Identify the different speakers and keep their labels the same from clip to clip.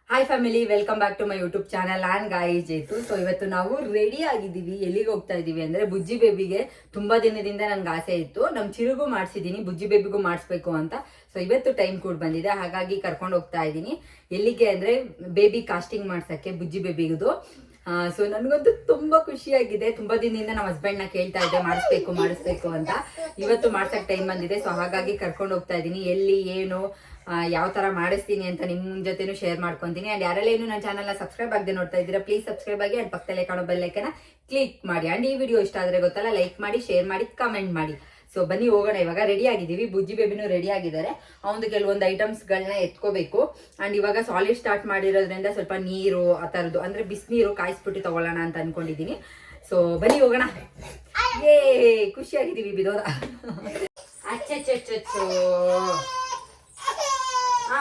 Speaker 1: Hi family, welcome back to my YouTube channel and ಗಾಯಿ ಜೇತು. So ಇವತ್ತು ನಾವು ರೆಡಿ ಆಗಿದ್ದೀವಿ. ಎಲ್ಲಿಗೆ ಹೋಗ್ತಾ ಇದ್ದೀವಿ ಅಂದರೆ ಬುಜ್ಜಿ ಬೇಬಿಗೆ ತುಂಬ ದಿನದಿಂದ ನನಗೆ ಆಸೆ ಇತ್ತು. ನಮ್ಮ ಚಿರುಗೂ ಮಾಡಿಸಿದ್ದೀನಿ, ಬುಜ್ಜಿ ಬೇಬಿಗೂ ಮಾಡಿಸ್ಬೇಕು ಅಂತ. ಸೊ ಇವತ್ತು ಟೈಮ್ ಕೂಡ ಬಂದಿದೆ, ಹಾಗಾಗಿ ಕರ್ಕೊಂಡು ಹೋಗ್ತಾ ಇದ್ದೀನಿ. ಎಲ್ಲಿಗೆ ಅಂದರೆ ಬೇಬಿ ಕಾಸ್ಟಿಂಗ್ ಮಾಡ್ಸೋಕ್ಕೆ ಬುಜ್ಜಿ ಬೇಬಿಗೂ. ಸೊ ನನಗಂತೂ ತುಂಬ ಖುಷಿಯಾಗಿದೆ. ತುಂಬ ದಿನದಿಂದ ನಮ್ಮ ಹಸ್ಬೆಂಡ್ನ ಕೇಳ್ತಾ ಇದ್ದೆ ಮಾಡಿಸ್ಬೇಕು ಅಂತ. ಇವತ್ತು ಮಾಡ್ಸೋಕ್ಕೆ ಟೈಮ್ ಬಂದಿದೆ. ಸೊ ಹಾಗಾಗಿ ಕರ್ಕೊಂಡು ಹೋಗ್ತಾ ಇದ್ದೀನಿ. ಎಲ್ಲಿ ಏನು ಯಾವ ಥರ ಮಾಡಿಸ್ತೀನಿ ಅಂತ ನಿಮ್ಮ ಜೊತೆನೂ ಶೇರ್ ಮಾಡ್ಕೊತೀನಿ. ಆ್ಯಂಡ್ ಯಾರೆಲ್ಲ ಏನು ನನ್ನ ಚಾನಲ್ನ ಸಬ್ಸ್ಕ್ರೈಬ್ ಆಗದೆ ನೋಡ್ತಾ ಇದ್ದೀರಾ, ಪ್ಲೀಸ್ ಸಬ್ಸ್ಕ್ರೈಬ್ ಆಗಿ. ಆ್ಯಂಡ್ ಪಕ್ಕದಲ್ಲೇ ಕಾಣೋ ಬೆಲ್ ಐಕನ್ನ ಕ್ಲಿಕ್ ಮಾಡಿ. ಆ್ಯಂಡ್ ಈ ವಿಡಿಯೋ ಇಷ್ಟ ಆದರೆ ಗೊತ್ತಲ್ಲ, ಲೈಕ್ ಮಾಡಿ, ಶೇರ್ ಮಾಡಿ, ಕಮೆಂಟ್ ಮಾಡಿ. ಸೊ ಬನ್ನಿ ಹೋಗೋಣ. ಇವಾಗ ರೆಡಿ ಆಗಿದ್ದೀವಿ, ಬುಜ್ಜಿ ಬೇಬಿನೂ ರೆಡಿ ಆಗಿದ್ದಾರೆ. ಅವನು ಕೆಲವೊಂದು ಐಟಮ್ಸ್ಗಳನ್ನ ಎತ್ಕೋಬೇಕು. ಆ್ಯಂಡ್ ಇವಾಗ ಸಾಲಿಡ್ ಸ್ಟಾರ್ಟ್ ಮಾಡಿರೋದ್ರಿಂದ ಸ್ವಲ್ಪ ನೀರು ಆ ಥರದ್ದು ಅಂದರೆ ಬಿಸಿನೀರು ಕಾಯಿಸ್ಬಿಟ್ಟು ತಗೊಳ್ಳೋಣ ಅಂತ ಅಂದ್ಕೊಂಡಿದ್ದೀನಿ. ಸೊ ಬನ್ನಿ ಹೋಗೋಣ. ಖುಷಿಯಾಗಿದ್ದೀವಿ ಬಿದೋದ. ಅಚ್ಚಚ್ಚಚ್ಚಚ್ಚೋ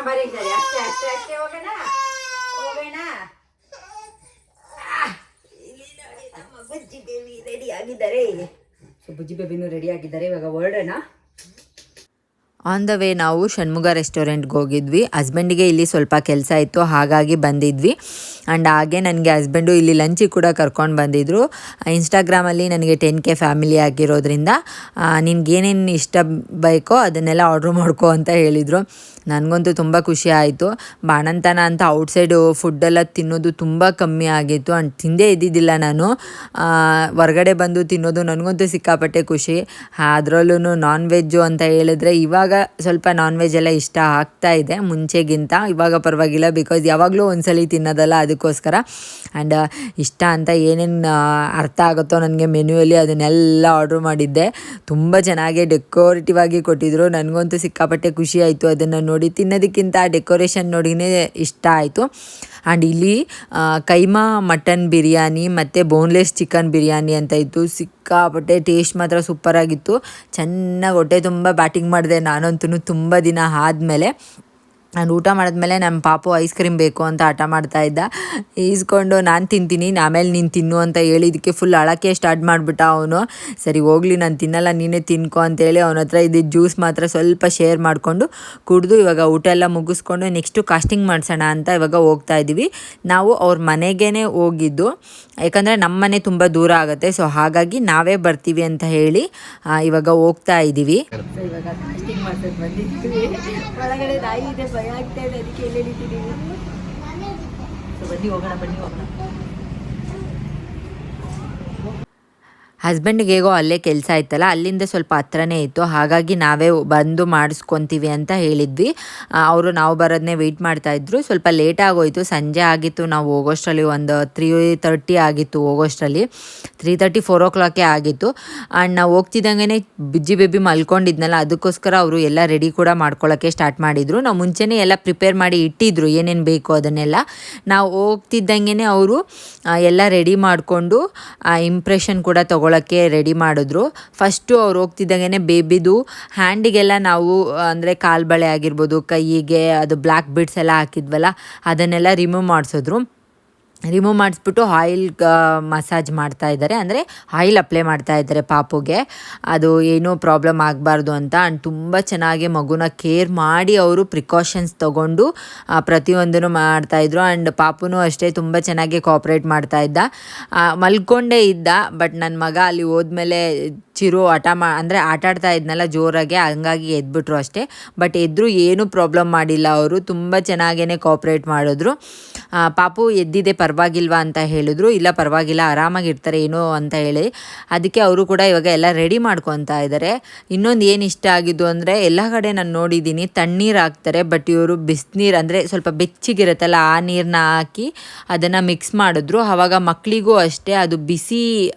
Speaker 1: ಬರೀ ಸರಿ, ಅಷ್ಟೇ ಹೋಗೋಣ. ಬುಜ್ಜಿ ಬೇಬಿ ರೆಡಿ ಆಗಿದ್ದಾರೆ. ಸೊ ಬುಜ್ಜಿ ಬೇಬಿನೂ ರೆಡಿ ಆಗಿದ್ದಾರೆ. ಇವಾಗ ಹೊರಡೋಣ.
Speaker 2: ಆನ್ ದ ವೇ ನಾವು ಷಣ್ಮುಗ ರೆಸ್ಟೋರೆಂಟ್ಗೆ ಹೋಗಿದ್ವಿ. ಹಸ್ಬೆಂಡಿಗೆ ಇಲ್ಲಿ ಸ್ವಲ್ಪ ಕೆಲಸ ಇತ್ತು, ಹಾಗಾಗಿ ಬಂದಿದ್ವಿ. ಆ್ಯಂಡ್ ಹಾಗೆ ನನಗೆ ಹಸ್ಬೆಂಡು ಇಲ್ಲಿ ಲಂಚಿಗೆ ಕೂಡ ಕರ್ಕೊಂಡು ಬಂದಿದ್ದರು. ಇನ್ಸ್ಟಾಗ್ರಾಮಲ್ಲಿ ನನಗೆ 10K ಫ್ಯಾಮಿಲಿ ಆಗಿರೋದ್ರಿಂದ ನಿನ್ಗೇನೇನು ಇಷ್ಟ ಬೇಕೋ ಅದನ್ನೆಲ್ಲ ಆರ್ಡ್ರ್ ಮಾಡ್ಕೊ ಅಂತ ಹೇಳಿದರು. ನನಗಂತೂ ತುಂಬ ಖುಷಿ ಆಯಿತು. ಬಾಣಂತನ ಅಂತ ಔಟ್ಸೈಡು ಫುಡ್ಡೆಲ್ಲ ತಿನ್ನೋದು ತುಂಬ ಕಮ್ಮಿ ಆಗಿತ್ತು. ಆ್ಯಂಡ್ ತಿಂದೇ ಇದ್ದಿದ್ದಿಲ್ಲ ನಾನು. ಹೊರಗಡೆ ಬಂದು ತಿನ್ನೋದು ನನಗಂತೂ ಸಿಕ್ಕಾಪಟ್ಟೆ ಖುಷಿ. ಅದರಲ್ಲೂ ನಾನ್ ವೆಜ್ಜು ಅಂತ ಹೇಳಿದ್ರೆ ಇವಾಗ ಸ್ವಲ್ಪ ನಾನ್ ವೆಜ್ ಎಲ್ಲ ಇಷ್ಟ ಆಗ್ತಾ ಇದೆ ಮುಂಚೆಗಿಂತ. ಇವಾಗ ಪರವಾಗಿಲ್ಲ, ಬಿಕಾಸ್ ಯಾವಾಗಲೂ ಒಂದ್ಸಲಿ ತಿನ್ನೋದಲ್ಲ, ಅದಕ್ಕೋಸ್ಕರ. ಆ್ಯಂಡ್ ಇಷ್ಟ ಅಂತ ಏನೇನು ಅರ್ಥ ಆಗುತ್ತೋ ನನಗೆ ಮೆನ್ಯೂಯಲ್ಲಿ ಅದನ್ನೆಲ್ಲ ಆರ್ಡ್ರ್ ಮಾಡಿದ್ದೆ. ತುಂಬ ಚೆನ್ನಾಗಿ ಡೆಕೋರೇಟಿವ್ ಆಗಿ ಕೊಟ್ಟಿದ್ದರು. ನನಗಂತೂ ಸಿಕ್ಕಾಪಟ್ಟೆ ಖುಷಿ ಆಯಿತು ಅದನ್ನು ನೋಡಿ. ತಿನ್ನೋದಕ್ಕಿಂತ ಡೆಕೋರೇಷನ್ ನೋಡಿನೇ ಇಷ್ಟ ಆಯಿತು. ಆ್ಯಂಡ್ ಇಲ್ಲಿ ಕೈಮಾ ಮಟನ್ ಬಿರಿಯಾನಿ ಮತ್ತು ಬೋನ್ಲೆಸ್ ಚಿಕನ್ ಬಿರಿಯಾನಿ ಅಂತ ಇತ್ತು. ಸಿಕ್ಕಾಪಟ್ಟೆ ಟೇಸ್ಟ್ ಮಾತ್ರ ಸೂಪರಾಗಿತ್ತು. ಚೆನ್ನಾಗಿ ಹೊಟ್ಟೆ ತುಂಬ ಬ್ಯಾಟಿಂಗ್ ಮಾಡಿದೆ ನಾನಂತೂ ತುಂಬ ದಿನ ಆದಮೇಲೆ. ನಾನು ಊಟ ಮಾಡಿದ್ಮೇಲೆ ನಮ್ಮ ಪಾಪು ಐಸ್ ಕ್ರೀಮ್ ಬೇಕು ಅಂತ ಹಠ ಮಾಡ್ತಾಯಿದ್ದ. ಈಸ್ಕೊಂಡು ನಾನು ತಿಂತೀನಿ, ಆಮೇಲೆ ನೀನು ತಿನ್ನು ಅಂತ ಹೇಳಿದ್ದಕ್ಕೆ ಫುಲ್ ಅಳಕ್ಕೆ ಸ್ಟಾರ್ಟ್ ಮಾಡಿಬಿಟ್ಟ ಅವನು. ಸರಿ ಹೋಗಲಿ, ನಾನು ತಿನ್ನಲ್ಲ, ನೀನೇ ತಿನ್ಕೊ ಅಂತೇಳಿ ಅವನ ಹತ್ರ ಇದ್ದಿದ್ದು ಜ್ಯೂಸ್ ಮಾತ್ರ ಸ್ವಲ್ಪ ಶೇರ್ ಮಾಡಿಕೊಂಡು ಕುಡಿದು ಇವಾಗ ಊಟ ಎಲ್ಲ ಮುಗಿಸ್ಕೊಂಡು ನೆಕ್ಸ್ಟು ಕಾಸ್ಟಿಂಗ್ ಮಾಡಿಸೋಣ ಅಂತ ಇವಾಗ ಹೋಗ್ತಾ ಇದ್ದೀವಿ. ನಾವು ಅವ್ರ ಮನೆಗೇ ಹೋಗಿದ್ದು, ಯಾಕಂದರೆ ನಮ್ಮ ಮನೆ ತುಂಬ ದೂರ ಆಗುತ್ತೆ. ಸೊ ಹಾಗಾಗಿ ನಾವೇ ಬರ್ತೀವಿ ಅಂತ ಹೇಳಿ ಇವಾಗ ಹೋಗ್ತಾ ಇದ್ದೀವಿ.
Speaker 1: ಇವಾಗ ಕಾಸ್ಟಿಂಗ್ ಮಾಡ್ಸೋದು ಬಂದಿದ್ವಿ. ಒಳಗಡೆ ನಾಯಿ ಇದೆ, ಭಯ ಆಗ್ತಾ ಇದೆ, ಅದಕ್ಕೆ ಎಲ್ಲೇ ನಿಂತಿದ್ದೀವಿ. ಸೊ ಬನ್ನಿ ಹೋಗೋಣ.
Speaker 2: ಹಸ್ಬೆಂಡಿಗೆ ಹೇಗೋ ಅಲ್ಲೇ ಕೆಲಸ ಇತ್ತಲ್ಲ, ಅಲ್ಲಿಂದ ಸ್ವಲ್ಪ ಹತ್ರನೇ ಇತ್ತು, ಹಾಗಾಗಿ ನಾವೇ ಬಂದು ಮಾಡಿಸ್ಕೊತೀವಿ ಅಂತ ಹೇಳಿದ್ವಿ. ಅವರು ನಾವು ಬರೋದನ್ನೇ ವೆಯ್ಟ್ ಮಾಡ್ತಾಯಿದ್ರು. ಸ್ವಲ್ಪ ಲೇಟ್ ಆಗೋಯಿತು, ಸಂಜೆ ಆಗಿತ್ತು ನಾವು ಹೋಗೋಷ್ಟರಲ್ಲಿ. ಒಂದು 3:30 ಆಗಿತ್ತು ಹೋಗೋಷ್ಟರಲ್ಲಿ. 3:30, 4 o'clock ಆಗಿತ್ತು. ಆ್ಯಂಡ್ ನಾವು ಹೋಗ್ತಿದ್ದಂಗೆ ಬುಜ್ಜಿ ಬೇಬಿ ಮಲ್ಕೊಂಡಿದ್ನಲ್ಲ, ಅದಕ್ಕೋಸ್ಕರ ಅವರು ಎಲ್ಲ ರೆಡಿ ಕೂಡ ಮಾಡ್ಕೊಳ್ಳೋಕ್ಕೆ ಸ್ಟಾರ್ಟ್ ಮಾಡಿದರು. ನಾವು ಮುಂಚೆನೇ ಎಲ್ಲ ಪ್ರಿಪೇರ್ ಮಾಡಿ ಇಟ್ಟಿದ್ರು, ಏನೇನು ಬೇಕು ಅದನ್ನೆಲ್ಲ. ನಾವು ಹೋಗ್ತಿದ್ದಂಗೆ ಅವರು ಎಲ್ಲ ರೆಡಿ ಮಾಡಿಕೊಂಡು ಇಂಪ್ರೆಷನ್ ಕೂಡ ತೊಗೊಳಕ್ಕೆ ರೆಡಿ ಮಾಡಿದ್ರು. ಫಸ್ಟು ಅವ್ರು ಹೋಗ್ತಿದ್ದಂಗೆ ಬೇಬಿದು ಹ್ಯಾಂಡಿಗೆಲ್ಲ ನಾವು ಅಂದರೆ ಕಾಲು ಬಳೆ ಆಗಿರ್ಬೋದು, ಕೈಯಿಗೆ ಅದು ಬ್ಲ್ಯಾಕ್ ಬಿಡ್ಸ್ ಎಲ್ಲ ಹಾಕಿದ್ವಲ್ಲ ಅದನ್ನೆಲ್ಲ ರಿಮೂವ್ ಮಾಡಿಸ್ಬಿಟ್ಟು ಆಯಿಲ್ ಮಸಾಜ್ ಮಾಡ್ತಾ ಇದ್ದಾರೆ, ಅಂದರೆ ಆಯಿಲ್ ಅಪ್ಲೈ ಮಾಡ್ತಾ ಇದ್ದಾರೆ ಪಾಪುಗೆ. ಅದು ಏನೂ ಪ್ರಾಬ್ಲಮ್ ಆಗಬಾರ್ದು ಅಂತ. ಆ್ಯಂಡ್ ತುಂಬ ಚೆನ್ನಾಗಿ ಮಗುನ ಕೇರ್ ಮಾಡಿ ಅವರು ಪ್ರಿಕಾಷನ್ಸ್ ತೊಗೊಂಡು ಪ್ರತಿಯೊಂದನ್ನು ಮಾಡ್ತಾಯಿದ್ರು. ಆ್ಯಂಡ್ ಪಾಪುನೂ ಅಷ್ಟೇ ತುಂಬ ಚೆನ್ನಾಗಿ ಕೋಆಪ್ರೇಟ್ ಮಾಡ್ತಾಯಿದ್ದ. ಮಲ್ಕೊಂಡೇ ಇದ್ದ, ಬಟ್ ನನ್ನ ಮಗ ಅಲ್ಲಿ ಹೋದ್ಮೇಲೆ ಚಿರು ಅಂದರೆ ಆಟಾಡ್ತಾ ಇದ್ನಲ್ಲ ಜೋರಾಗೆ, ಹಂಗಾಗಿ ಎದ್ಬಿಟ್ರು ಅಷ್ಟೇ. ಬಟ್ ಎದ್ದರೂ ಏನೂ ಪ್ರಾಬ್ಲಮ್ ಮಾಡಿಲ್ಲ, ಅವರು ತುಂಬ ಚೆನ್ನಾಗೇ ಕೋಆಪ್ರೇಟ್ ಮಾಡಿದ್ರು. ಪಾಪು ಎದ್ದಿದೆ ಪರವಾಗಿಲ್ವಾ ಅಂತ ಹೇಳಿದ್ರು. ಇಲ್ಲ ಪರವಾಗಿಲ್ಲ, ಆರಾಮಾಗಿರ್ತಾರೆ ಏನೋ ಅಂತ ಹೇಳಿ. ಅದಕ್ಕೆ ಅವರು ಕೂಡ ಇವಾಗ ಎಲ್ಲ ರೆಡಿ ಮಾಡ್ಕೊತಾ ಇದ್ದಾರೆ. ಇನ್ನೊಂದು ಏನು ಇಷ್ಟ ಆಗಿದ್ದು ಅಂದರೆ, ಎಲ್ಲ ಕಡೆ ನಾನು ನೋಡಿದ್ದೀನಿ ತಣ್ಣೀರು ಹಾಕ್ತಾರೆ, ಬಟ್ ಇವರು ಬಿಸಿನೀರು ಅಂದರೆ ಸ್ವಲ್ಪ ಬೆಚ್ಚಗಿರುತ್ತಲ್ಲ ಆ ನೀರನ್ನ ಹಾಕಿ ಅದನ್ನು ಮಿಕ್ಸ್ ಮಾಡಿದ್ರು. ಆವಾಗ ಮಕ್ಕಳಿಗೂ ಅಷ್ಟೇ ಅದು ಬಿಸಿ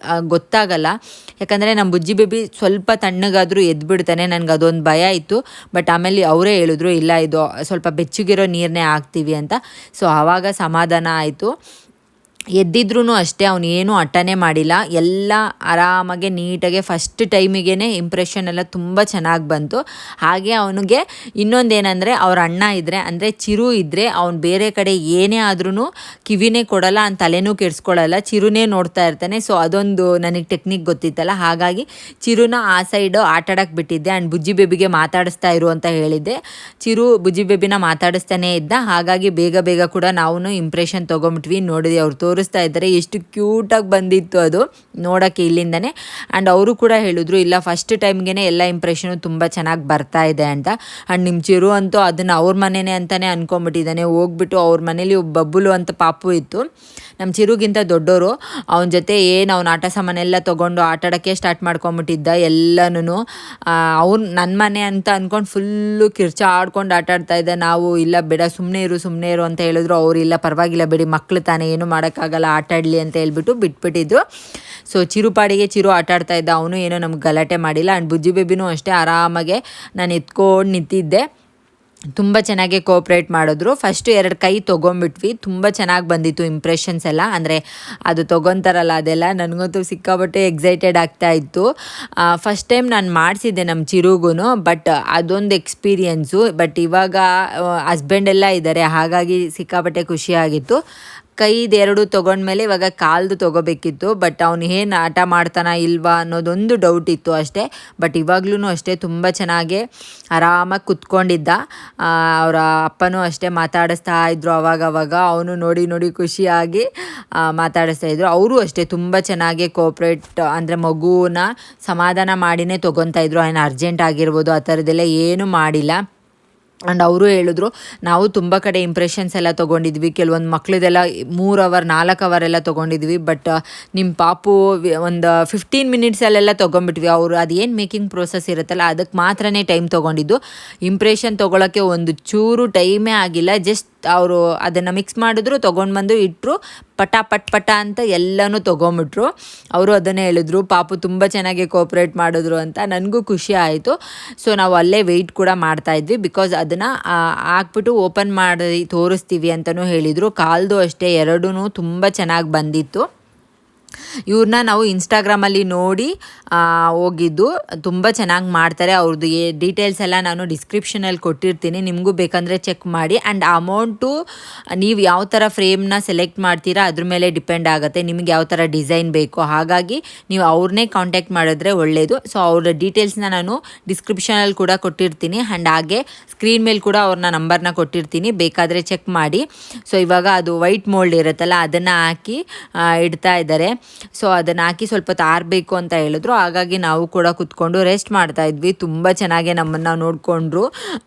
Speaker 2: ಗೊತ್ತಾಗಲ್ಲ. ಯಾಕಂದರೆ ನಮ್ಮ ಬುಜ್ಜಿ ಬೇಬಿ ಸ್ವಲ್ಪ ತಣ್ಣಗಾದರೂ ಎದ್ಬಿಡ್ತಾನೆ. ನನಗೆ ಅದೊಂದು ಭಯ ಇತ್ತು. ಬಟ್ ಆಮೇಲೆ ಅವರೇ ಹೇಳಿದ್ರು, ಇಲ್ಲ ಇದು ಸ್ವಲ್ಪ ಬೆಚ್ಚಗಿರೋ ನೀರನ್ನೇ ಹಾಕ್ತೀವಿ ಅಂತ. ಸೊ ಆವಾಗ ಸಮಾಧಾನ ಆಯಿತು. ಎದ್ದಿದ್ರೂ ಅಷ್ಟೇ ಅವನು ಏನೂ ಹಠನೇ ಮಾಡಿಲ್ಲ, ಎಲ್ಲ ಆರಾಮಾಗೆ ನೀಟಾಗೆ ಫಸ್ಟ್ ಟೈಮಿಗೆ ಇಂಪ್ರೆಷನ್ ಎಲ್ಲ ತುಂಬ ಚೆನ್ನಾಗಿ ಬಂತು. ಹಾಗೆ ಅವನಿಗೆ ಇನ್ನೊಂದೇನೆಂದರೆ ಅವ್ರ ಅಣ್ಣ ಇದ್ದರೆ ಅಂದರೆ ಚಿರು ಇದ್ದರೆ ಅವ್ನು ಬೇರೆ ಕಡೆ ಏನೇ ಆದ್ರೂ ಕಿವಿನೇ ಕೊಡಲ್ಲ, ಅವ್ನು ತಲೆನೂ ಕೆಡಿಸ್ಕೊಳ್ಳಲ್ಲ, ಚಿರುನೇ ನೋಡ್ತಾ ಇರ್ತಾನೆ. ಸೊ ಅದೊಂದು ನನಗೆ ಟೆಕ್ನಿಕ್ ಗೊತ್ತಿತ್ತಲ್ಲ, ಹಾಗಾಗಿ ಚಿರುನ ಆ ಸೈಡು ಆಟಾಡಕ್ಕೆ ಬಿಟ್ಟಿದ್ದೆ. ಆ್ಯಂಡ್ ಬುಜ್ಜಿ ಬೇಬಿಗೆ ಮಾತಾಡಿಸ್ತಾ ಇರು ಅಂತ ಹೇಳಿದ್ದೆ. ಚಿರು ಬುಜ್ಜಿ ಬೇಬಿನ ಮಾತಾಡಿಸ್ತಾನೇ ಇದ್ದ, ಹಾಗಾಗಿ ಬೇಗ ಬೇಗ ಕೂಡ ನಾವು ಇಂಪ್ರೆಷನ್ ತೊಗೊಂಬಿಟ್ವಿ. ನೋಡಿದ್ವಿ ಅವ್ರು ತೋರಿಸ್ತಾ ಇದ್ದಾರೆ, ಎಷ್ಟು ಕ್ಯೂಟಾಗಿ ಬಂದಿತ್ತು ಅದು ನೋಡೋಕ್ಕೆ ಇಲ್ಲಿಂದನೇ. ಆ್ಯಂಡ್ ಅವರು ಕೂಡ ಹೇಳಿದ್ರು, ಇಲ್ಲ ಫಸ್ಟ್ ಟೈಮ್ಗೆ ಎಲ್ಲ ಇಂಪ್ರೆಷನು ತುಂಬ ಚೆನ್ನಾಗಿ ಬರ್ತಾ ಇದೆ ಅಂತ. ಆ್ಯಂಡ್ ನಿಮ್ಮ ಚಿರು ಅಂತೂ ಅದನ್ನು ಅವ್ರ ಮನೆಯೇ ಅಂತಲೇ ಅಂದ್ಕೊಂಬಿಟ್ಟಿದ್ದಾನೆ. ಹೋಗ್ಬಿಟ್ಟು ಅವ್ರ ಮನೇಲಿ ಬಬ್ಬುಲು ಅಂತ ಪಾಪು ಇತ್ತು, ನಮ್ಮ ಚಿರುಗಿಂತ ದೊಡ್ಡವರು. ಅವನ ಜೊತೆ ಏನು ಅವ್ನ ಆಟ ಸಾಮಾನೆಲ್ಲ ತೊಗೊಂಡು ಆಟಾಡೋಕ್ಕೆ ಸ್ಟಾರ್ಟ್ ಮಾಡ್ಕೊಂಬಿಟ್ಟಿದ್ದ ಎಲ್ಲನೂ. ಅವ್ನು ನನ್ನ ಮನೆ ಅಂತ ಅಂದ್ಕೊಂಡು ಫುಲ್ಲು ಕಿರ್ಚಾಡ್ಕೊಂಡು ಆಟಾಡ್ತಾ ಇದ್ದ. ನಾವು ಇಲ್ಲ ಬೇಡ ಸುಮ್ಮನೆ ಇರು ಅಂತ ಹೇಳಿದ್ರು. ಅವರು ಇಲ್ಲ ಪರವಾಗಿಲ್ಲ ಬಿಡಿ, ಮಕ್ಕಳು ತಾನೇ ಏನು ಮಾಡೋಕ್ಕಾಗಲ್ಲ, ಆಟಾಡಲಿ ಅಂತ ಹೇಳ್ಬಿಟ್ಟು ಬಿಟ್ಬಿಟ್ಟಿದ್ರು. ಸೊ ಚಿರುಪಾಡಿಗೆ ಚಿರು ಆಟಾಡ್ತಾ ಇದ್ದ, ಅವನು ಏನೋ ನಮ್ಗೆ ಗಲಾಟೆ ಮಾಡಿಲ್ಲ. ಆ್ಯಂಡ್ ಬುಜ್ಜಿ ಬೇಬಿನೂ ಅಷ್ಟೇ ಆರಾಮಾಗೆ ನಾನು ಎತ್ಕೊಂಡು ನಿಂತಿದ್ದೆ. ತುಂಬ ಚೆನ್ನಾಗಿ ಕೋಪ್ರೇಟ್ ಮಾಡಿದ್ರು. ಫಸ್ಟು 2 ಕೈ ತೊಗೊಂಬಿಟ್ವಿ, ತುಂಬ ಚೆನ್ನಾಗಿ ಬಂದಿತ್ತು ಇಂಪ್ರೆಷನ್ಸ್ ಎಲ್ಲ. ಅಂದರೆ ಅದು ತೊಗೊತಾರಲ್ಲ ಅದೆಲ್ಲ, ನನಗಂತೂ ಸಿಕ್ಕಾಪಟ್ಟೆ ಎಕ್ಸೈಟೆಡ್ ಆಗ್ತಾಯಿತ್ತು. ಫಸ್ಟ್ ಟೈಮ್ ನಾನು ಮಾಡಿಸಿದ್ದೆ ನಮ್ಮ ಚಿರುಗೂ, ಬಟ್ ಅದೊಂದು ಎಕ್ಸ್ಪೀರಿಯೆನ್ಸು. ಬಟ್ ಇವಾಗ ಹಸ್ಬೆಂಡೆಲ್ಲ ಇದ್ದಾರೆ, ಹಾಗಾಗಿ ಸಿಕ್ಕಾಪಟ್ಟೆ ಖುಷಿಯಾಗಿತ್ತು. ಕೈದು 2 ತೊಗೊಂಡ್ಮೇಲೆ ಇವಾಗ ಕಾಲ್ದು ತೊಗೋಬೇಕಿತ್ತು. ಬಟ್ ಅವ್ನು ಏನು ಆಟ ಮಾಡ್ತಾನಾ ಇಲ್ವಾ ಅನ್ನೋದೊಂದು ಡೌಟ್ ಇತ್ತು ಅಷ್ಟೇ. ಬಟ್ ಇವಾಗ್ಲೂ ಅಷ್ಟೇ ತುಂಬ ಚೆನ್ನಾಗಿ ಆರಾಮಾಗಿ ಕುತ್ಕೊಂಡಿದ್ದ. ಅವರ ಅಪ್ಪನೂ ಅಷ್ಟೇ ಮಾತಾಡಿಸ್ತಾ ಇದ್ರು ಅವಾಗವಾಗ. ಅವನು ನೋಡಿ ಖುಷಿಯಾಗಿ ಮಾತಾಡಿಸ್ತಾ ಇದ್ರು. ಅವರು ಅಷ್ಟೇ ತುಂಬ ಚೆನ್ನಾಗಿ ಕೋಪ್ರೇಟ್, ಅಂದರೆ ಮಗುನ ಸಮಾಧಾನ ಮಾಡಿನೇ ತೊಗೊತಾ ಇದ್ರು. ಏನು ಅರ್ಜೆಂಟ್ ಆಗಿರ್ಬೋದು ಆ ಥರದ್ದೆಲ್ಲ ಏನೂ ಮಾಡಿಲ್ಲ. ಆ್ಯಂಡ್ ಅವರು ಹೇಳಿದ್ರು, ನಾವು ತುಂಬ ಕಡೆ ಇಂಪ್ರೆಷನ್ಸ್ ಎಲ್ಲ ತೊಗೊಂಡಿದ್ವಿ, ಕೆಲವೊಂದು ಮಕ್ಳದೆಲ್ಲ 3 ಅವರ್ 4 ಅವರ್ ಎಲ್ಲ ತೊಗೊಂಡಿದ್ವಿ. ಬಟ್ ನಿಮ್ಮ ಪಾಪು ಒಂದು 15 ಮಿನಿಟ್ಸಲ್ಲೆಲ್ಲ ತೊಗೊಂಬಿಟ್ವಿ. ಅವರು ಅದೇನು ಮೇಕಿಂಗ್ ಪ್ರೋಸೆಸ್ ಇರುತ್ತಲ್ಲ ಅದಕ್ಕೆ ಮಾತ್ರನೇ ಟೈಮ್ ತೊಗೊಂಡಿದ್ದು. ಇಂಪ್ರೆಷನ್ ತೊಗೊಳಕ್ಕೆ ಒಂದು ಚೂರು ಟೈಮೇ ಆಗಿಲ್ಲ. ಜಸ್ಟ್ ಅವರು ಅದನ್ನು ಮಿಕ್ಸ್ ಮಾಡಿದ್ರು, ತೊಗೊಂಡು ಬಂದು ಇಟ್ಟರು, ಪಟ ಅಂತ ಎಲ್ಲನೂ ತೊಗೊಂಬಿಟ್ರು. ಅವರು ಅದನ್ನೇ ಹೇಳಿದ್ರು, ಪಾಪು ತುಂಬ ಚೆನ್ನಾಗಿ ಕೋಪ್ರೇಟ್ ಮಾಡಿದ್ರು ಅಂತ. ನನಗೂ ಖುಷಿ ಆಯಿತು. ಸೊ ನಾವು ಅಲ್ಲೇ ವೆಯ್ಟ್ ಕೂಡ ಮಾಡ್ತಾಯಿದ್ವಿ, ಬಿಕಾಸ್ ಅದನ್ನು ಹಾಕ್ಬಿಟ್ಟು ಓಪನ್ ಮಾಡಿ ತೋರಿಸ್ತೀವಿ ಅಂತಲೂ ಹೇಳಿದರು. ಕಾಲ್ದು ಅಷ್ಟೇ 2 ತುಂಬ ಚೆನ್ನಾಗಿ ಬಂದಿತ್ತು. ಇವ್ರನ್ನ ನಾವು ಇನ್ಸ್ಟಾಗ್ರಾಮಲ್ಲಿ ನೋಡಿ ಹೋಗಿದ್ದು. ತುಂಬ ಚೆನ್ನಾಗಿ ಮಾಡ್ತಾರೆ. ಅವ್ರದ್ದು ಡೀಟೇಲ್ಸ್ ಎಲ್ಲ ನಾನು ಡಿಸ್ಕ್ರಿಪ್ಷನಲ್ಲಿ ಕೊಟ್ಟಿರ್ತೀನಿ, ನಿಮಗೂ ಬೇಕಂದರೆ ಚೆಕ್ ಮಾಡಿ. ಆ್ಯಂಡ್ ಅಮೌಂಟು ನೀವು ಯಾವ ಥರ ಫ್ರೇಮ್ನ ಸೆಲೆಕ್ಟ್ ಮಾಡ್ತೀರಾ ಅದ್ರ ಮೇಲೆ ಡಿಪೆಂಡ್ ಆಗುತ್ತೆ, ನಿಮಗೆ ಯಾವ ಥರ ಡಿಸೈನ್ ಬೇಕು. ಹಾಗಾಗಿ ನೀವು ಅವ್ರನ್ನೇ ಕಾಂಟ್ಯಾಕ್ಟ್ ಮಾಡಿದ್ರೆ ಒಳ್ಳೆಯದು. ಸೊ ಅವ್ರ ಡೀಟೇಲ್ಸ್ನ ನಾನು ಡಿಸ್ಕ್ರಿಪ್ಷನಲ್ಲಿ ಕೂಡ ಕೊಟ್ಟಿರ್ತೀನಿ. ಆ್ಯಂಡ್ ಹಾಗೆ ಸ್ಕ್ರೀನ್ ಮೇಲೆ ಕೂಡ ಅವ್ರನ್ನ ನಂಬರ್ನ ಕೊಟ್ಟಿರ್ತೀನಿ, ಬೇಕಾದರೆ ಚೆಕ್ ಮಾಡಿ. ಸೊ ಇವಾಗ ಅದು ವೈಟ್ ಮೋಲ್ಡ್ ಇರುತ್ತಲ್ಲ ಅದನ್ನು ಹಾಕಿ ಇಡ್ತಾ ಇದ್ದಾರೆ. ಸೊ ಅದನ್ನು ಹಾಕಿ ಸ್ವಲ್ಪ ಹೊತ್ತು ಆರಬೇಕು ಅಂತ ಹೇಳಿದ್ರು. ಹಾಗಾಗಿ ನಾವು ಕೂಡ ಕುತ್ಕೊಂಡು ರೆಸ್ಟ್ ಮಾಡ್ತಾಯಿದ್ವಿ. ತುಂಬ ಚೆನ್ನಾಗಿ ನಮ್ಮನ್ನು ನೋಡಿಕೊಂಡ್ರು.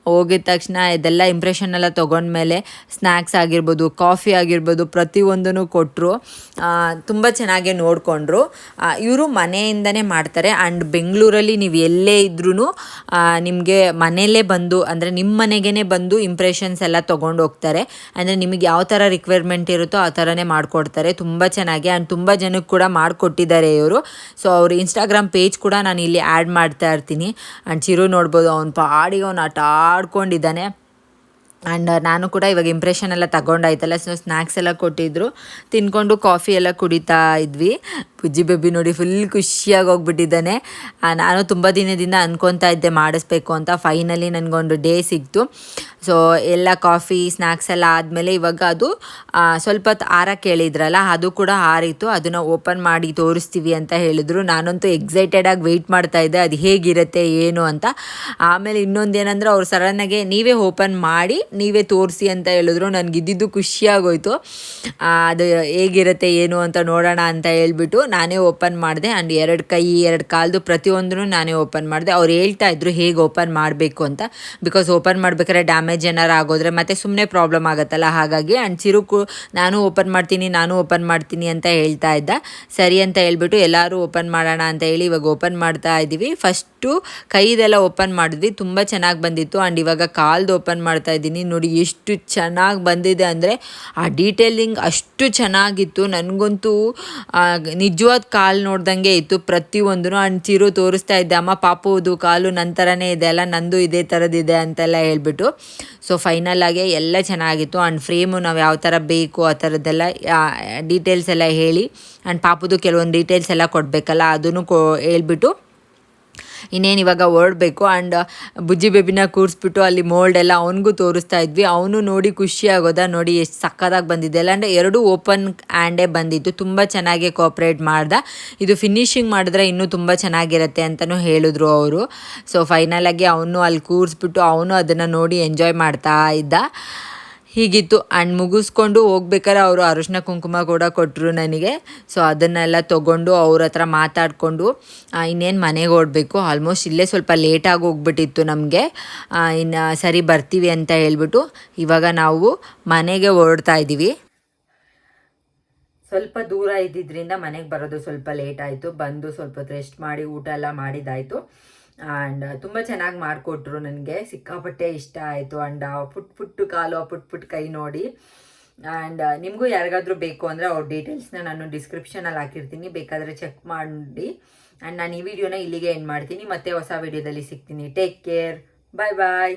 Speaker 2: ಹೋಗಿದ ತಕ್ಷಣ ಇದೆಲ್ಲ ಇಂಪ್ರೆಷನ್ ಎಲ್ಲ ತೊಗೊಂಡ್ಮೇಲೆ ಸ್ನ್ಯಾಕ್ಸ್ ಆಗಿರ್ಬೋದು, ಕಾಫಿ ಆಗಿರ್ಬೋದು, ಪ್ರತಿಯೊಂದನ್ನು ಕೊಟ್ಟರು. ತುಂಬ ಚೆನ್ನಾಗಿ ನೋಡಿಕೊಂಡ್ರು. ಇವರು ಮನೆಯಿಂದನೇ ಮಾಡ್ತಾರೆ. ಆ್ಯಂಡ್ ಬೆಂಗಳೂರಲ್ಲಿ ನೀವು ಎಲ್ಲೇ ಇದ್ರೂ ನಿಮಗೆ ಮನೆಯಲ್ಲೇ ಬಂದು, ಅಂದರೆ ನಿಮ್ಮ ಮನೆಗೇ ಬಂದು ಇಂಪ್ರೆಷನ್ಸ್ ಎಲ್ಲ ತೊಗೊಂಡು ಹೋಗ್ತಾರೆ. ಅಂದರೆ ನಿಮಗೆ ಯಾವ ಥರ ರಿಕ್ವೈರ್ಮೆಂಟ್ ಇರುತ್ತೋ ಆ ಥರನೇ ಮಾಡಿಕೊಡ್ತಾರೆ. ತುಂಬ ಚೆನ್ನಾಗಿ. ಆ್ಯಂಡ್ ತುಂಬ ಜನಕ್ಕೆ ಕೂಡ ಮಾಡಿಕೊಟ್ಟಿದ್ದಾರೆ ಇವರು. ಸೊ ಅವ್ರ ಇನ್ಸ್ಟಾಗ್ರಾಮ್ ಪೇಜ್ ಕೂಡ ನಾನು ಇಲ್ಲಿ ಆ್ಯಡ್ ಮಾಡ್ತಾ ಇರ್ತೀನಿ. ಆ್ಯಂಡ್ ಚಿರು ನೋಡ್ಬೋದು, ಅವ್ನು ಪಾಡಿಗೆ ಅವ್ನು ಆಟ ಆಡ್ಕೊಂಡಿದ್ದಾನೆ. ಆ್ಯಂಡ್ ನಾನು ಕೂಡ ಇವಾಗ ಇಂಪ್ರೆಷನ್ ಎಲ್ಲ ತಗೊಂಡಾಯ್ತಲ್ಲ, ಸೊ ಸ್ನ್ಯಾಕ್ಸ್ ಎಲ್ಲ ಕೊಟ್ಟಿದ್ದರು, ತಿನ್ಕೊಂಡು ಕಾಫಿ ಎಲ್ಲ ಕುಡಿತಾ ಇದ್ವಿ. ಬುಜ್ಜಿ ಬೇಬಿ ನೋಡಿ ಫುಲ್ ಖುಷಿಯಾಗಿ ಹೋಗ್ಬಿಟ್ಟಿದ್ದಾನೆ. ನಾನು ತುಂಬ ದಿನದಿಂದ ಅನ್ಕೊತಾ ಇದ್ದೆ ಮಾಡಿಸ್ಬೇಕು ಅಂತ. ಫೈನಲಿ ನನಗೊಂದು ಡೇ ಸಿಕ್ತು. ಸೊ ಎಲ್ಲ ಕಾಫಿ ಸ್ನ್ಯಾಕ್ಸ್ ಎಲ್ಲ ಆದಮೇಲೆ ಇವಾಗ ಅದು ಸ್ವಲ್ಪ ಹೊತ್ತು ಆರಕ್ಕೆ ಹೇಳಿದ್ರಲ್ಲ, ಅದು ಕೂಡ ಆರಿತ್ತು. ಅದನ್ನು ಓಪನ್ ಮಾಡಿ ತೋರಿಸ್ತೀವಿ ಅಂತ ಹೇಳಿದ್ರು. ನಾನಂತೂ ಎಕ್ಸೈಟೆಡಾಗಿ ವೆಯ್ಟ್ ಮಾಡ್ತಾಯಿದ್ದೆ ಅದು ಹೇಗಿರುತ್ತೆ ಏನು ಅಂತ. ಆಮೇಲೆ ಇನ್ನೊಂದೇನೆಂದ್ರೆ ಅವ್ರು ಸಡನ್ನಾಗೆ ನೀವೇ ಓಪನ್ ಮಾಡಿ ನೀವೇ ತೋರಿಸಿ ಅಂತ ಹೇಳಿದ್ರು. ನನಗಿದ್ದಿದ್ದು ಖುಷಿಯಾಗೋಯ್ತು. ಅದು ಹೇಗಿರುತ್ತೆ ಏನು ಅಂತ ನೋಡೋಣ ಅಂತ ಹೇಳ್ಬಿಟ್ಟು ನಾನೇ ಓಪನ್ ಮಾಡಿದೆ. ಆ್ಯಂಡ್ 2 ಕೈ 2 ಕಾಲ್ದು ಪ್ರತಿಯೊಂದೂ ನಾನೇ ಓಪನ್ ಮಾಡಿದೆ. ಅವ್ರು ಹೇಳ್ತಾ ಇದ್ರು ಹೇಗೆ ಓಪನ್ ಮಾಡಬೇಕು ಅಂತ, ಬಿಕಾಸ್ ಓಪನ್ ಮಾಡ್ಬೇಕಾದ್ರೆ ಡ್ಯಾಮೇಜ್ ಏನಾರು ಆಗೋದ್ರೆ ಮತ್ತೆ ಸುಮ್ಮನೆ ಪ್ರಾಬ್ಲಮ್ ಆಗುತ್ತಲ್ಲ, ಹಾಗಾಗಿ. ಆ್ಯಂಡ್ ಚಿರುಕು ನಾನು ಓಪನ್ ಮಾಡ್ತೀನಿ ಅಂತ ಹೇಳ್ತಾ ಇದ್ದ. ಸರಿ ಅಂತ ಹೇಳ್ಬಿಟ್ಟು ಎಲ್ಲರೂ ಓಪನ್ ಮಾಡೋಣ ಅಂತ ಹೇಳಿ ಇವಾಗ ಓಪನ್ ಮಾಡ್ತಾ ಇದ್ದೀವಿ. ಫಸ್ಟು ಕೈದೆಲ್ಲ ಓಪನ್ ಮಾಡಿದ್ವಿ, ತುಂಬ ಚೆನ್ನಾಗಿ ಬಂದಿತ್ತು. ಆ್ಯಂಡ್ ಇವಾಗ ಕಾಲ್ದು ಓಪನ್ ಮಾಡ್ತಾ ಇದ್ದೀನಿ. ನೋಡಿ ಎಷ್ಟು ಚೆನ್ನಾಗಿ ಬಂದಿದೆ ಅಂದರೆ ಆ ಡೀಟೇಲಿಂಗ್ ಅಷ್ಟು ಚೆನ್ನಾಗಿತ್ತು. ನನಗಂತೂ ನಿಜವಾದ ಕಾಲು ನೋಡ್ದಂಗೆ ಇತ್ತು ಪ್ರತಿಯೊಂದೂ. ಅಂಡ್ ಚಿರು ತೋರಿಸ್ತಾ ಇದ್ದೆ, ಅಮ್ಮ ಪಾಪುದು ಕಾಲು ನನ್ನ ಥರನೇ ಇದೆ ಅಲ್ಲ, ನಂದು ಇದೇ ಥರದ್ದಿದೆ ಅಂತೆಲ್ಲ ಹೇಳ್ಬಿಟ್ಟು. ಸೊ ಫೈನಲ್ ಆಗಿ ಎಲ್ಲ ಚೆನ್ನಾಗಿತ್ತು. ಆ್ಯಂಡ್ ಫ್ರೇಮು ನಾವು ಯಾವ ಥರ ಬೇಕು ಆ ಥರದ್ದೆಲ್ಲ ಡೀಟೇಲ್ಸ್ ಎಲ್ಲ ಹೇಳಿ, ಆ್ಯಂಡ್ ಪಾಪುದು ಕೆಲವೊಂದು ಡೀಟೇಲ್ಸ್ ಎಲ್ಲ ಕೊಡಬೇಕಲ್ಲ ಅದನ್ನು ಹೇಳ್ಬಿಟ್ಟು ಇನ್ನೇನು ಇವಾಗ ಹೊರಡಬೇಕು. ಆ್ಯಂಡ್ ಬುಜ್ಜಿ ಬೇಬಿನ ಕೂರಿಸ್ಬಿಟ್ಟು ಅಲ್ಲಿ ಮೋಲ್ಡ್ ಎಲ್ಲ ಅವನಿಗೂ ತೋರಿಸ್ತಾ ಇದ್ವಿ. ಅವನು ನೋಡಿ ಖುಷಿ ಆಗೋದ, ನೋಡಿ ಎಷ್ಟು ಸಕ್ಕದಾಗಿ ಬಂದಿದೆ ಅಲ್ಲ. ಅಂದರೆ ಎರಡು ಓಪನ್ ಹ್ಯಾಂಡೇ ಬಂದಿತ್ತು, ತುಂಬ ಚೆನ್ನಾಗಿ ಕೋಪ್ರೇಟ್ ಮಾಡ್ದೆ. ಇದು ಫಿನಿಶಿಂಗ್ ಮಾಡಿದ್ರೆ ಇನ್ನೂ ತುಂಬ ಚೆನ್ನಾಗಿರುತ್ತೆ ಅಂತಲೂ ಹೇಳಿದ್ರು ಅವರು. ಸೊ ಫೈನಲಾಗಿ ಅವನು ಅಲ್ಲಿ ಕೂರಿಸ್ಬಿಟ್ಟು ಅವನು ಅದನ್ನು ನೋಡಿ ಎಂಜಾಯ್ ಮಾಡ್ತಾ ಇದ್ದ. ಹೀಗಿತ್ತು. ಆ್ಯಂಡ್ ಮುಗಿಸ್ಕೊಂಡು ಹೋಗ್ಬೇಕಾದ್ರೆ ಅವರು ಅರಿಶಿನ ಕುಂಕುಮ ಕೂಡ ಕೊಟ್ಟರು ನನಗೆ. ಸೊ ಅದನ್ನೆಲ್ಲ ತೊಗೊಂಡು ಅವ್ರ ಹತ್ರ ಮಾತಾಡಿಕೊಂಡು ಇನ್ನೇನು ಮನೆಗೆ ಹೊರಡಬೇಕು. ಆಲ್ಮೋಸ್ಟ್ ಇಲ್ಲೇ ಸ್ವಲ್ಪ ಲೇಟಾಗಿ ಹೋಗ್ಬಿಟ್ಟಿತ್ತು ನಮಗೆ. ಇನ್ನು ಸರಿ ಬರ್ತೀವಿ ಅಂತ ಹೇಳ್ಬಿಟ್ಟು ಇವಾಗ ನಾವು ಮನೆಗೆ ಹೊರಡ್ತಾ ಇದ್ದೀವಿ. ಸ್ವಲ್ಪ ದೂರ ಇದ್ದಿದ್ದರಿಂದ ಮನೆಗೆ ಬರೋದು ಸ್ವಲ್ಪ ಲೇಟ್ ಆಯಿತು. ಬಂದು ಸ್ವಲ್ಪ ಹೊತ್ತು ರೆಸ್ಟ್ ಮಾಡಿ ಊಟ ಎಲ್ಲ ಮಾಡಿದ್ದಾಯಿತು. ಆ್ಯಂಡ್ ತುಂಬ ಚೆನ್ನಾಗಿ ಮಾಡಿಕೊಟ್ರು, ನನಗೆ ಸಿಕ್ಕಾಪಟ್ಟೆ ಇಷ್ಟ ಆಯಿತು. ಆ್ಯಂಡ್ ಪುಟ್ಟು ಕಾಲು ಪುಟ್ಟು ಕೈ ನೋಡಿ. ಆ್ಯಂಡ್ ನಿಮಗೂ ಯಾರಿಗಾದ್ರೂ ಬೇಕು ಅಂದರೆ ಅವ್ರ ಡೀಟೇಲ್ಸ್ನ ನಾನು ಡಿಸ್ಕ್ರಿಪ್ಷನಲ್ಲಿ ಹಾಕಿರ್ತೀನಿ, ಬೇಕಾದರೆ ಚೆಕ್ ಮಾಡಿ. ಆ್ಯಂಡ್ ನಾನು ಈ ವಿಡಿಯೋನ ಇಲ್ಲಿಗೆ ಎಂಡ್ ಮಾಡ್ತೀನಿ. ಮತ್ತೆ ಹೊಸ ವಿಡಿಯೋದಲ್ಲಿ ಸಿಗ್ತೀನಿ. ಟೇಕ್ ಕೇರ್, ಬಾಯ್ ಬಾಯ್.